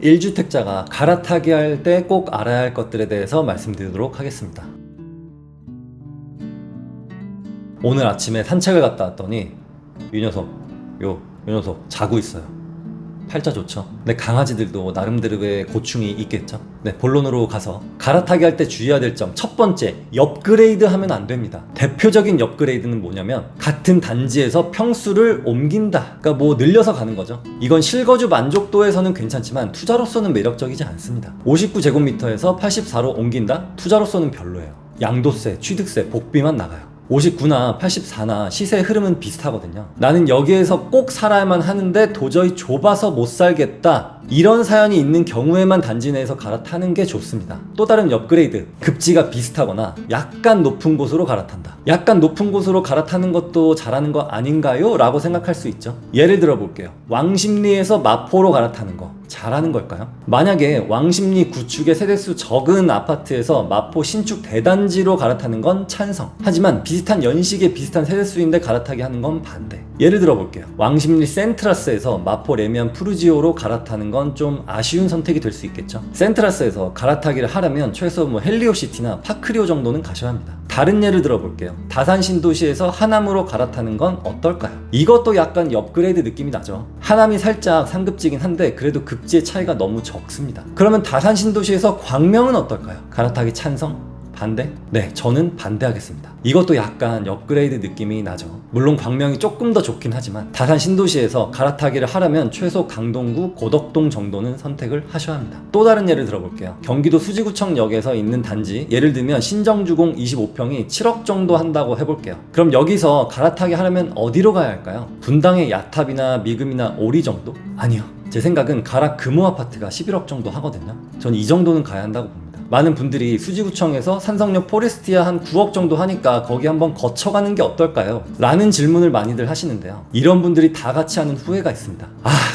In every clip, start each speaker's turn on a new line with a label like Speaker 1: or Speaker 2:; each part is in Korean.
Speaker 1: 1주택자가 갈아타기 할 때 꼭 알아야 할 것들에 대해서 말씀드리도록 하겠습니다. 오늘 아침에 산책을 갔다 왔더니 이 녀석, 요 녀석 자고 있어요. 팔자 좋죠? 근데 강아지들도 나름대로의 고충이 있겠죠? 네, 본론으로 가서 갈아타기 할 때 주의해야 될 점 첫 번째, 업그레이드 하면 안 됩니다. 대표적인 업그레이드는 뭐냐면 같은 단지에서 평수를 옮긴다. 그러니까 뭐 늘려서 가는 거죠. 이건 실거주 만족도에서는 괜찮지만 투자로서는 매력적이지 않습니다. 59제곱미터에서 84로 옮긴다? 투자로서는 별로예요. 양도세, 취득세, 복비만 나가요. 59나 84나 시세의 흐름은 비슷하거든요. 나는 여기에서 꼭 살아야만 하는데 도저히 좁아서 못 살겠다, 이런 사연이 있는 경우에만 단지 내에서 갈아타는 게 좋습니다. 또 다른 업그레이드, 급지가 비슷하거나 약간 높은 곳으로 갈아탄다. 약간 높은 곳으로 갈아타는 것도 잘하는 거 아닌가요? 라고 생각할 수 있죠. 예를 들어 볼게요. 왕십리에서 마포로 갈아타는 거 잘하는 걸까요? 만약에 왕십리 구축의 세대수 적은 아파트에서 마포 신축 대단지로 갈아타는 건 찬성. 하지만 비슷한 연식의 비슷한 세대수인데 갈아타기 하는 건 반대. 예를 들어 볼게요. 왕십리 센트라스에서 마포 레미안 푸르지오로 갈아타는 건 좀 아쉬운 선택이 될 수 있겠죠. 센트라스에서 갈아타기를 하려면 최소 뭐 헬리오시티나 파크리오 정도는 가셔야 합니다. 다른 예를 들어 볼게요. 다산 신도시에서 하남으로 갈아타는 건 어떨까요? 이것도 약간 업그레이드 느낌이 나죠. 하남이 살짝 상급지긴 한데 그래도 급지의 차이가 너무 적습니다. 그러면 다산 신도시에서 광명은 어떨까요? 갈아타기 찬성? 반대? 네, 저는 반대하겠습니다. 이것도 약간 업그레이드 느낌이 나죠. 물론 광명이 조금 더 좋긴 하지만 다산 신도시에서 갈아타기를 하려면 최소 강동구, 고덕동 정도는 선택을 하셔야 합니다. 또 다른 예를 들어볼게요. 경기도 수지구청역에서 있는 단지, 예를 들면 신정주공 25평이 7억 정도 한다고 해볼게요. 그럼 여기서 갈아타기 하려면 어디로 가야 할까요? 분당의 야탑이나 미금이나 오리 정도? 아니요, 제 생각은 가락 금호아파트가 11억 정도 하거든요. 전 이 정도는 가야 한다고 봅니다. 많은 분들이 수지구청에서 산성역 포레스티아 한 9억 정도 하니까 거기 한번 거쳐가는 게 어떨까요? 라는 질문을 많이들 하시는데요. 이런 분들이 다 같이 하는 후회가 있습니다.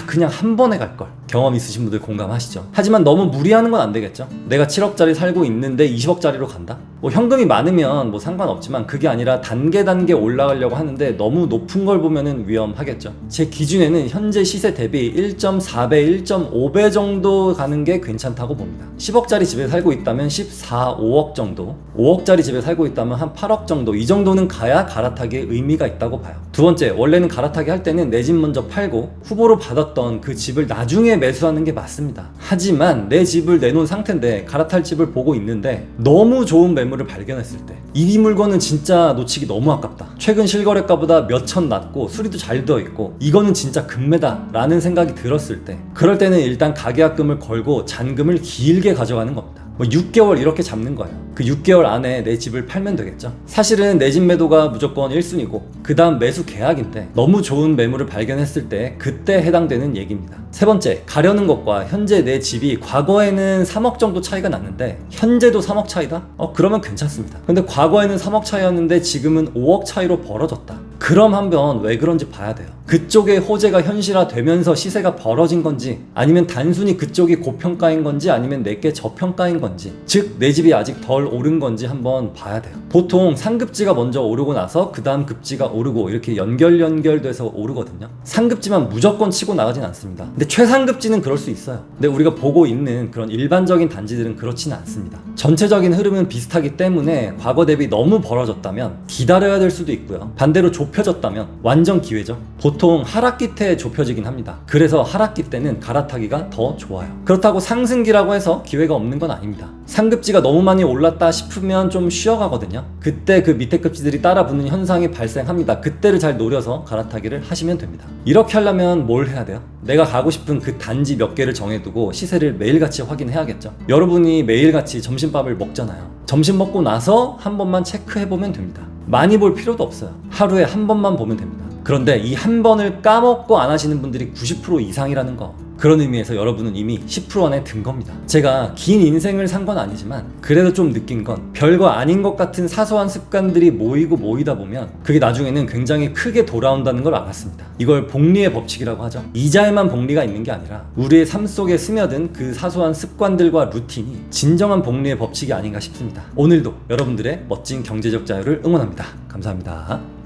Speaker 1: 그냥 한 번에 갈걸. 경험 있으신 분들 공감하시죠? 하지만 너무 무리하는 건 안 되겠죠? 내가 7억짜리 살고 있는데 20억짜리로 간다? 뭐 현금이 많으면 뭐 상관없지만 그게 아니라 단계 올라가려고 하는데 너무 높은 걸 보면은 위험하겠죠. 제 기준에는 현재 시세 대비 1.4배, 1.5배 정도 가는 게 괜찮다고 봅니다. 10억짜리 집에 살고 있다면 14, 5억 정도, 5억짜리 집에 살고 있다면 한 8억 정도, 이 정도는 가야 갈아타기의 의미가 있다고 봐요. 두 번째, 원래는 갈아타기 할 때는 내 집 먼저 팔고 후보로 받았던 그 집을 나중에 매수하는 게 맞습니다. 하지만 내 집을 내놓은 상태인데 갈아탈 집을 보고 있는데 너무 좋은 매물을 발견했을 때 이 물건은 진짜 놓치기 너무 아깝다, 최근 실거래가보다 몇천 낮고 수리도 잘 되어 있고 이거는 진짜 금매다 라는 생각이 들었을 때, 그럴 때는 일단 가계약금을 걸고 잔금을 길게 가져가는 겁니다. 6개월 이렇게 잡는 거예요. 그 6개월 안에 내 집을 팔면 되겠죠. 사실은 내 집 매도가 무조건 1순위고 그 다음 매수 계약인데 너무 좋은 매물을 발견했을 때 그때 해당되는 얘기입니다. 세 번째, 가려는 것과 현재 내 집이 과거에는 3억 정도 차이가 났는데 현재도 3억 차이다? 그러면 괜찮습니다. 근데 과거에는 3억 차이였는데 지금은 5억 차이로 벌어졌다. 그럼 한번 왜 그런지 봐야 돼요. 그쪽의 호재가 현실화되면서 시세가 벌어진 건지, 아니면 단순히 그쪽이 고평가인 건지, 아니면 내게 저평가인 건지, 즉 내 집이 아직 덜 오른 건지 한번 봐야 돼요. 보통 상급지가 먼저 오르고 나서 그 다음 급지가 오르고 이렇게 연결돼서 오르거든요. 상급지만 무조건 치고 나가진 않습니다. 근데 최상급지는 그럴 수 있어요. 근데 우리가 보고 있는 그런 일반적인 단지들은 그렇지는 않습니다. 전체적인 흐름은 비슷하기 때문에 과거 대비 너무 벌어졌다면 기다려야 될 수도 있고요. 반대로 좁혀졌다면 완전 기회죠. 보통 하락기 때 좁혀지긴 합니다. 그래서 하락기 때는 갈아타기가 더 좋아요. 그렇다고 상승기라고 해서 기회가 없는 건 아닙니다. 상급지가 너무 많이 올랐다 싶으면 좀 쉬어가거든요. 그때 그 밑에 급지들이 따라 붙는 현상이 발생합니다. 그때를 잘 노려서 갈아타기를 하시면 됩니다. 이렇게 하려면 뭘 해야 돼요? 내가 가고 싶은 그 단지 몇 개를 정해두고 시세를 매일같이 확인해야겠죠. 여러분이 매일같이 점심밥을 먹잖아요. 점심 먹고 나서 한 번만 체크해보면 됩니다. 많이 볼 필요도 없어요. 하루에 한 번만 보면 됩니다. 그런데 이 한 번을 까먹고 안 하시는 분들이 90% 이상이라는 거, 그런 의미에서 여러분은 이미 10% 안에 든 겁니다. 제가 긴 인생을 산 건 아니지만 그래도 좀 느낀 건, 별거 아닌 것 같은 사소한 습관들이 모이다 보면 그게 나중에는 굉장히 크게 돌아온다는 걸 알았습니다. 이걸 복리의 법칙이라고 하죠. 이자에만 복리가 있는 게 아니라 우리의 삶 속에 스며든 그 사소한 습관들과 루틴이 진정한 복리의 법칙이 아닌가 싶습니다. 오늘도 여러분들의 멋진 경제적 자유를 응원합니다. 감사합니다.